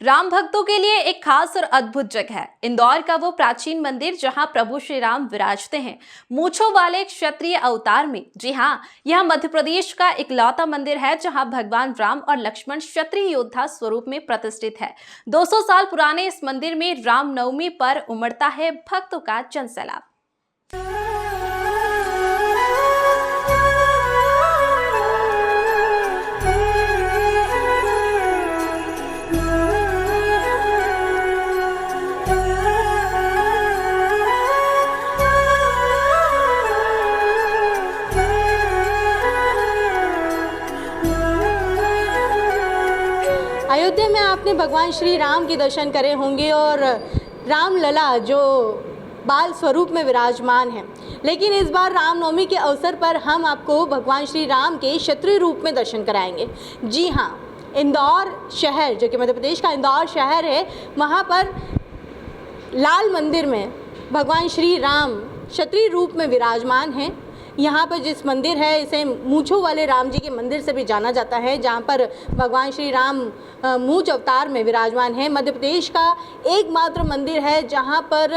राम भक्तों के लिए एक खास और अद्भुत जगह है इंदौर का वो प्राचीन मंदिर जहां प्रभु श्री राम विराजते हैं मूंछों वाले क्षत्रिय अवतार में। जी हाँ, यह मध्य प्रदेश का इकलौता मंदिर है जहां भगवान राम और लक्ष्मण क्षत्रिय योद्धा स्वरूप में प्रतिष्ठित है। 200 साल पुराने इस मंदिर में रामनवमी पर उमड़ता है भक्तों का जनसैलाब। अयोध्या में आपने भगवान श्री राम के दर्शन करे होंगे और रामलला जो बाल स्वरूप में विराजमान है, लेकिन इस बार रामनवमी के अवसर पर हम आपको भगवान श्री राम के क्षत्रिय रूप में दर्शन कराएंगे। जी हाँ, इंदौर शहर जो कि मध्य प्रदेश का इंदौर शहर है, वहाँ पर लाल मंदिर में भगवान श्री राम क्षत्रिय रूप में विराजमान हैं। यहाँ पर जिस मंदिर है इसे मूंछों वाले राम जी के मंदिर से भी जाना जाता है, जहाँ पर भगवान श्री राम मूंछ अवतार में विराजमान है। मध्य प्रदेश का एकमात्र मंदिर है जहाँ पर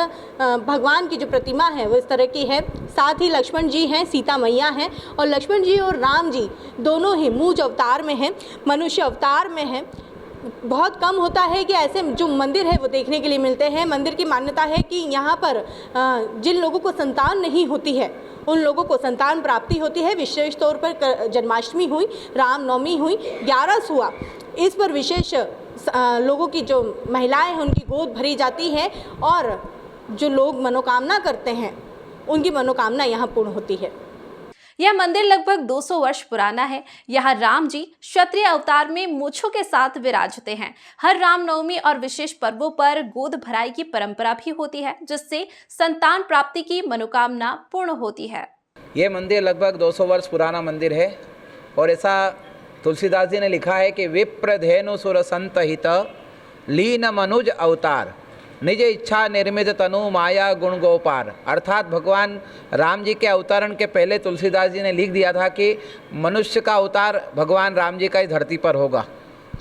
भगवान की जो प्रतिमा है वो इस तरह की है। साथ ही लक्ष्मण जी हैं, सीता मैया हैं और लक्ष्मण जी और राम जी दोनों ही मूंछ अवतार में हैं, मनुष्य अवतार में हैं। बहुत कम होता है कि ऐसे जो मंदिर है वो देखने के लिए मिलते हैं। मंदिर की मान्यता है कि यहाँ पर जिन लोगों को संतान नहीं होती है उन लोगों को संतान प्राप्ति होती है। विशेष तौर पर जन्माष्टमी हुई, रामनवमी हुई, 11 हुआ, इस पर विशेष लोगों की जो महिलाएं हैं उनकी गोद भरी जाती है और जो लोग मनोकामना करते हैं उनकी मनोकामना यहाँ पूर्ण होती है। यह मंदिर लगभग 200 वर्ष पुराना है। यहाँ राम जी क्षत्रिय अवतार में मूंछों के साथ विराजते हैं। हर रामनवमी और विशेष पर्वों पर गोद भराई की परंपरा भी होती है, जिससे संतान प्राप्ति की मनोकामना पूर्ण होती है। ये मंदिर लगभग 200 वर्ष पुराना मंदिर है और ऐसा तुलसीदास जी ने लिखा है कि विप्रधेनु सुर संत हित लीन मनुज अवतार निज इच्छा निर्मित तनु माया गुण गोपार। अर्थात भगवान राम जी के अवतरण के पहले तुलसीदास जी ने लिख दिया था कि मनुष्य का अवतार भगवान राम जी का इस धरती पर होगा।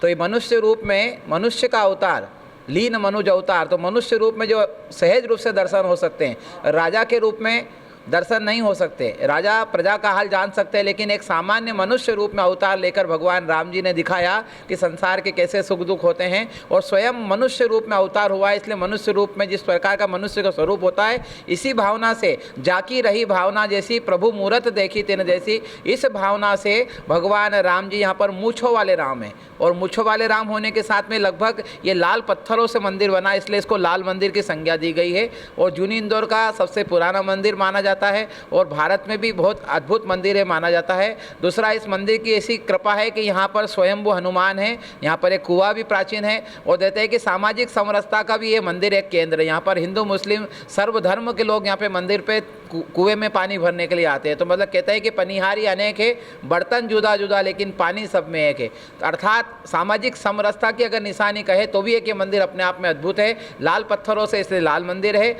तो ये मनुष्य रूप में मनुष्य का अवतार, लीन मनुज अवतार, तो मनुष्य रूप में जो सहज रूप से दर्शन हो सकते हैं, राजा के रूप में दर्शन नहीं हो सकते। राजा प्रजा का हाल जान सकते हैं, लेकिन एक सामान्य मनुष्य रूप में अवतार लेकर भगवान राम जी ने दिखाया कि संसार के कैसे सुख दुख होते हैं और स्वयं मनुष्य रूप में अवतार हुआ। इसलिए मनुष्य रूप में जिस प्रकार का मनुष्य का स्वरूप होता है, इसी भावना से जाकी रही भावना जैसी प्रभु मूरत देखी तेन जैसी, इस भावना से भगवान राम जी यहाँ पर मूंछों वाले राम हैं। और मूंछों वाले राम होने के साथ में लगभग ये लाल पत्थरों से मंदिर बना, इसलिए इसको लाल मंदिर की संज्ञा दी गई है और जूनी इंदौर का सबसे पुराना मंदिर माना जाता है और भारत में भी बहुत अद्भुत मंदिर है माना जाता है। दूसरा, इस मंदिर की ऐसी कृपा है कि यहाँ पर स्वयंभू हनुमान है, यहाँ पर एक कुआं भी प्राचीन है और कहते हैं कि सामाजिक समरसता का भी ये मंदिर एक केंद्र है। यहाँ पर हिंदू मुस्लिम सर्वधर्म के लोग यहाँ पे मंदिर पे कुएं में पानी भरने के लिए आते हैं। तो मतलब कहते हैं कि पनिहारी अनेक है, बर्तन जुदा जुदा, लेकिन पानी सब में एक है। अर्थात सामाजिक समरसता की अगर निशानी कहे तो भी एक ये मंदिर अपने आप में अद्भुत है। लाल पत्थरों से इसलिए लाल मंदिर है,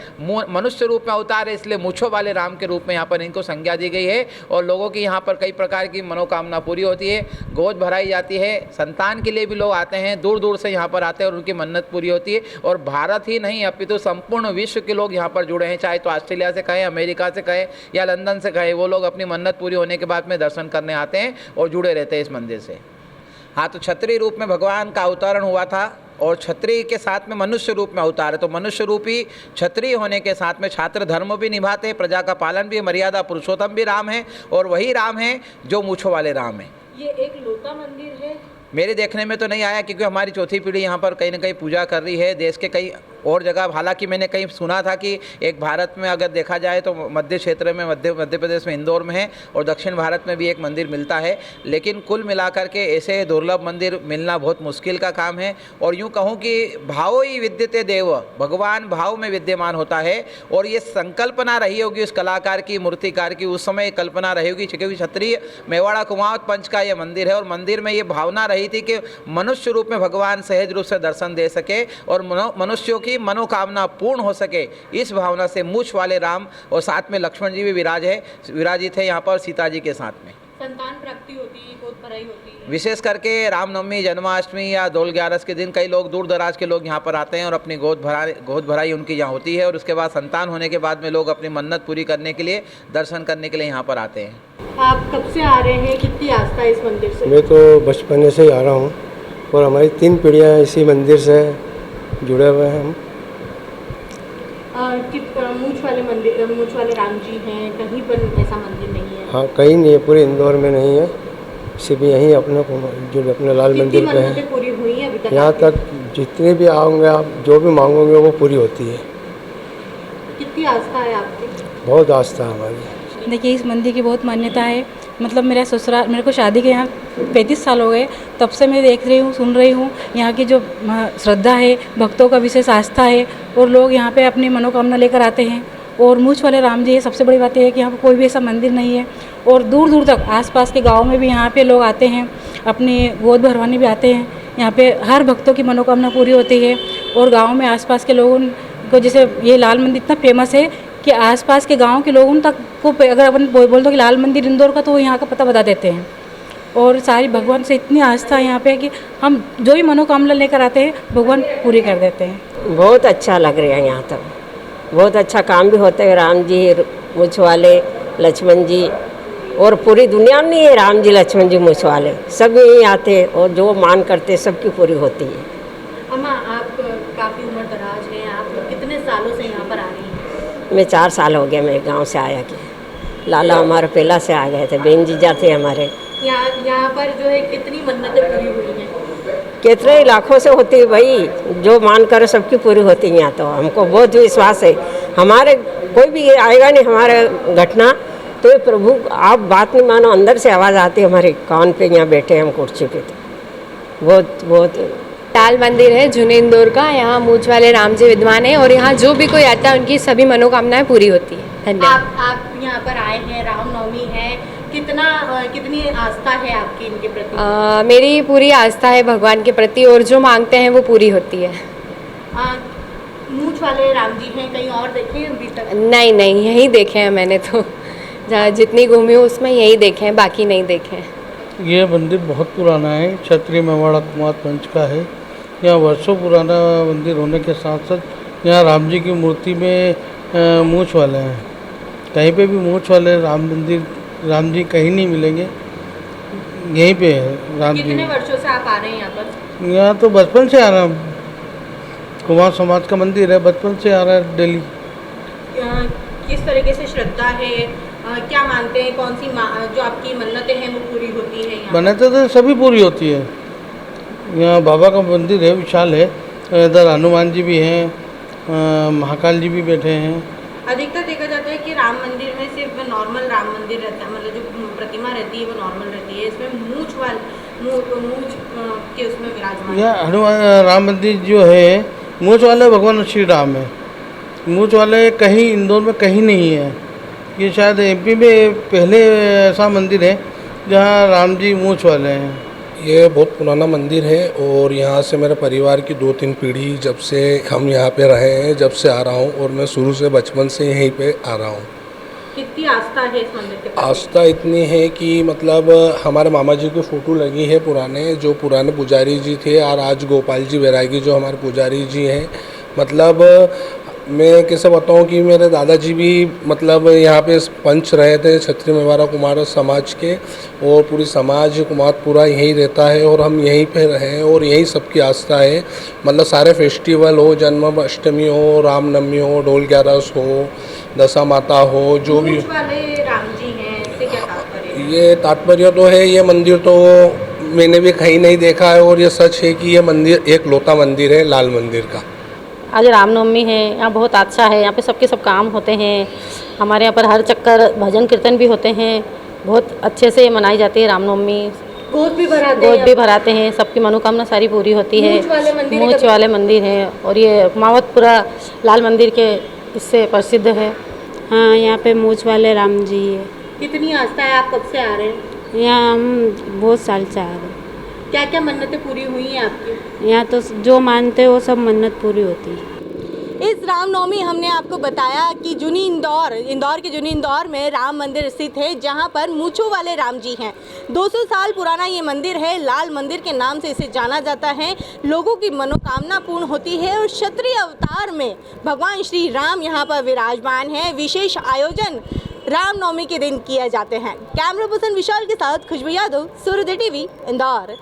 मनुष्य रूप में अवतार है इसलिए मूंछों वाले राम के रूप में यहाँ पर इनको संज्ञा दी गई है और लोगों की यहाँ पर कई प्रकार की मनोकामना पूरी होती है, गोद भराई जाती है। संतान के लिए भी लोग आते हैं, दूर दूर से यहाँ पर आते हैं और उनकी मन्नत पूरी होती है। और भारत ही नहीं अपितु संपूर्ण विश्व के लोग यहाँ पर जुड़े हैं, चाहे तो ऑस्ट्रेलिया से कहें, अमेरिका से कहें या लंदन से कहें, वो लोग अपनी मन्नत पूरी होने के बाद में दर्शन करने आते हैं और जुड़े रहते हैं इस मंदिर से। हाँ, तो क्षत्रिय रूप में भगवान का अवतरण हुआ था और क्षत्रिय के साथ में मनुष्य रूप में अवतार है। तो मनुष्य रूपी क्षत्रिय होने के साथ में छात्र धर्म भी निभाते हैं, प्रजा का पालन भी, मर्यादा पुरुषोत्तम भी राम है और वही राम है जो मूंछों वाले राम है। ये एक लौता मंदिर है। मेरे देखने में तो नहीं आया क्योंकि हमारी चौथी पीढ़ी यहाँ पर कहीं ना कहीं पूजा कर रही है। देश के कई और जगह, हालांकि मैंने कहीं सुना था कि एक भारत में अगर देखा जाए तो मध्य क्षेत्र में मध्य प्रदेश में इंदौर में है और दक्षिण भारत में भी एक मंदिर मिलता है, लेकिन कुल मिलाकर के ऐसे दुर्लभ मंदिर मिलना बहुत मुश्किल का काम है। और यूँ कहूँ कि भावो ही विद्यते देव, भगवान भाव में विद्यमान होता है और ये संकल्पना रही होगी उस कलाकार की, मूर्तिकार की, उस समय कल्पना रही होगी क्योंकि क्षत्रिय मेवाड़ा कुमावत पंच का ये मंदिर है और मंदिर में ये भावना रही थी कि मनुष्य रूप में भगवान सहज रूप से दर्शन दे सके और मनुष्यों की मनोकामना पूर्ण हो सके। इस भावना से मूंछ वाले राम और साथ में लक्ष्मण जी भी विराजित है यहाँ पर सीता जी के साथ में। संतान प्राप्ति होती है। गोद भराई होती है। विशेष करके रामनवमी, जन्माष्टमी या दोल 11 के दिन कई लोग दूर दराज के लोग यहाँ पर आते हैं और अपनी गोद भराई उनकी यहाँ होती है और उसके बाद संतान होने के बाद में लोग अपनी मन्नत पूरी करने के लिए, दर्शन करने के लिए यहाँ पर आते हैं। आप कब से आ रहे हैं, कितनी आस्था है इस मंदिर से? मैं तो बचपन से ही आ रहा हूँ और हमारी 3 पीढ़ियाँ इसी मंदिर से जुड़े हुए हैं हम। मूछ वाले राम जी हैं, कहीं पर ऐसा मंदिर नहीं है? हाँ, कहीं नहीं है, पूरे इंदौर में नहीं है, सिर्फ यहीं अपने लाल मंदिर पे है। पूरी हुई है अभी तक? यहाँ तक जितने भी आओगे आप, जो भी मांगोगे वो पूरी होती है। कितनी आस्था है आपकी? बहुत आस्था है हमारी। देखिए, इस मंदिर की बहुत मान्यता है। मतलब मेरा ससुराल, मेरे को शादी के यहाँ 35 साल हो गए, तब से मैं देख रही हूँ, सुन रही हूँ। यहाँ की जो श्रद्धा है, भक्तों का विशेष आस्था है और लोग यहाँ पे अपनी मनोकामना लेकर आते हैं। और मूछ वाले राम जी है, सबसे बड़ी बात यह है कि यहाँ पर कोई भी ऐसा मंदिर नहीं है और दूर दूर तक आसपास के गाँव में भी यहाँ पे लोग आते हैं, अपनी गोद भरवाने भी आते हैं। यहाँ पे हर भक्तों की मनोकामना पूरी होती है और गाँव में आसपास के लोगों को, जैसे ये लाल मंदिर इतना फेमस है कि आसपास के गांव के लोगों तक को अगर अपन बोल दो कि लाल मंदिर इंदौर का, तो वो यहाँ का पता बता देते हैं। और सारी भगवान से इतनी आस्था है यहाँ पे कि हम जो भी मनोकामना लेकर आते हैं भगवान पूरी कर देते हैं। बहुत अच्छा लग रहा है यहाँ तक, बहुत अच्छा काम भी होते हैं। राम जी, मूछ वाले, लक्ष्मण जी, और पूरी दुनिया में नहीं है राम जी, लक्ष्मण जी, मूछ वाले, सब यहीं आते हैं और जो मान करते सबकी पूरी होती है। अम्मा, आप काफ़ी उम्र दराज हैं, आप कितने सालों से यहाँ पर आ रही हैं? मैं 4 साल हो गया मैं गांव से आया के। लाला हमारे पहला से आ गए थे, बहन जी जाते हमारे। यहाँ पर जो है कितनी मन्नतें पूरी हुई हैं? कितने लाखों से होती है भाई, जो मान करे सबकी पूरी होती है यहाँ। तो हमको बहुत विश्वास है, हमारे कोई भी आएगा नहीं हमारे घटना तो ये प्रभु आप बात नहीं मानो, अंदर से आवाज़ आती है हमारे कान पे। यहाँ बैठे हम कुर्सी पे, तो बहुत लाल मंदिर है जूने इंदौर का। यहाँ मूछ वाले राम जी विद्वान है और यहाँ जो भी कोई आता है उनकी सभी मनोकामनाएं पूरी होती है। धन्यवाद। आप यहाँ पर आए हैं, रामनवमी है, कितनी आस्था है आपकी इनके प्रति? मेरी पूरी आस्था है भगवान के प्रति और जो मांगते हैं वो पूरी होती है। मूछ वाले राम जी हैं, कहीं और देखे हैं अभी तक? नहीं, यहीं देखे हैं मैंने तो, जहाँ जितनी घूमी हूँ उसमें यहीं देखे हैं, बाकी नहीं देखे हैं। ये मंदिर बहुत पुराना है, क्षत्रिय मेवाड़ा कुमार पंच का है। यहाँ वर्षों पुराना मंदिर होने के साथ साथ यहाँ राम जी की मूर्ति में मूछ वाले हैं। कहीं पे भी मूछ वाले राम जी कहीं नहीं मिलेंगे, यहीं पे है राम जी। कितने वर्षों से आप आ रहे हैं यहाँ पर? यहाँ तो बचपन से आ रहा हूँ, कुमार समाज का मंदिर है, बचपन से आ रहा है डेली। किस तरीके से श्रद्धा है, क्या मानते हैं, कौन सी जो आपकी मन्नतें हैं वो पूरी होती हैं यहाँ? मन्नतें तो सभी पूरी होती है। यहाँ बाबा का मंदिर है, विशाल है, इधर हनुमान जी भी हैं, महाकाल जी भी बैठे हैं। अधिकतर देखा जाता है कि राम मंदिर में सिर्फ नॉर्मल राम मंदिर रहता है, मतलब जो प्रतिमा रहती है वो नॉर्मल रहती है। इसमें मूछ के उसमें विराजमान। यहाँ हनुमान राम मंदिर जो है, मूछ वाले भगवान श्री राम है। मूछ वाले कहीं इंदौर में कहीं नहीं है, ये शायद एमपी में पहले ऐसा मंदिर है जहाँ राम जी मूछ वाले हैं। ये बहुत पुराना मंदिर है और यहाँ से मेरे परिवार की 2-3 पीढ़ी जब से हम यहाँ पे रहे हैं, जब से आ रहा हूँ और मैं शुरू से बचपन से यहीं पे आ रहा हूँ। कितनी आस्था है इस मंदिर के प्रति? आस्था इतनी है कि मतलब हमारे मामा जी की फ़ोटो लगी है पुराने, जो पुराने पुजारी जी थे, और आज गोपाल जी वैरागी जो हमारे पुजारी जी हैं। मतलब मैं कैसे बताऊं कि मेरे दादाजी भी मतलब यहाँ पे पंच रहे थे क्षत्रिय मेवाड़ा कुमार समाज के, और पूरी समाज कुमार पूरा यहीं रहता है और हम यहीं पे रहे हैं और यहीं सबकी आस्था है। मतलब सारे फेस्टिवल हो, जन्माष्टमी हो, रामनवमी हो, डोल 11 हो, दशा माता हो, जो भी। वाले राम जी हैं, इससे क्या तात्पर्य? ये तात्पर्य तो है, ये मंदिर तो मैंने भी कहीं नहीं देखा है और ये सच है कि ये मंदिर एक लौता मंदिर है लाल मंदिर का। आज रामनवमी है, यहाँ बहुत अच्छा है, यहाँ पे सबके सब काम होते हैं। हमारे यहाँ पर हर चक्कर भजन कीर्तन भी होते हैं, बहुत अच्छे से मनाई जाती है रामनवमी। गोद भी भराते हैं, सबकी मनोकामना सारी पूरी होती है। मूछ वाले मंदिर है और ये कुमावतपुरा लाल मंदिर के इससे प्रसिद्ध है। हाँ, यहाँ पे मूछ वाले राम जी है। कितनी आस्था है? आप कब से आ रहे हैं यहाँ? हम बहुत साल से आ रहे हैं। क्या क्या मन्नतें पूरी हुई हैं आपकी? यहाँ तो जो मानते हैं वो सब मन्नत पूरी होती है। इस रामनवमी हमने आपको बताया कि जूनी इंदौर के जूनी इंदौर में राम मंदिर स्थित है, जहां पर मूंछों वाले राम जी हैं। 200 साल पुराना ये मंदिर है, लाल मंदिर के नाम से इसे जाना जाता है। लोगों की मनोकामना पूर्ण होती है और क्षत्रिय अवतार में भगवान श्री राम यहाँ पर विराजमान है। विशेष आयोजन रामनवमी के दिन किए जाते हैं। कैमरा पर्सन विशाल के साथ खुशबू यादव, सूर्योदय टीवी, इंदौर।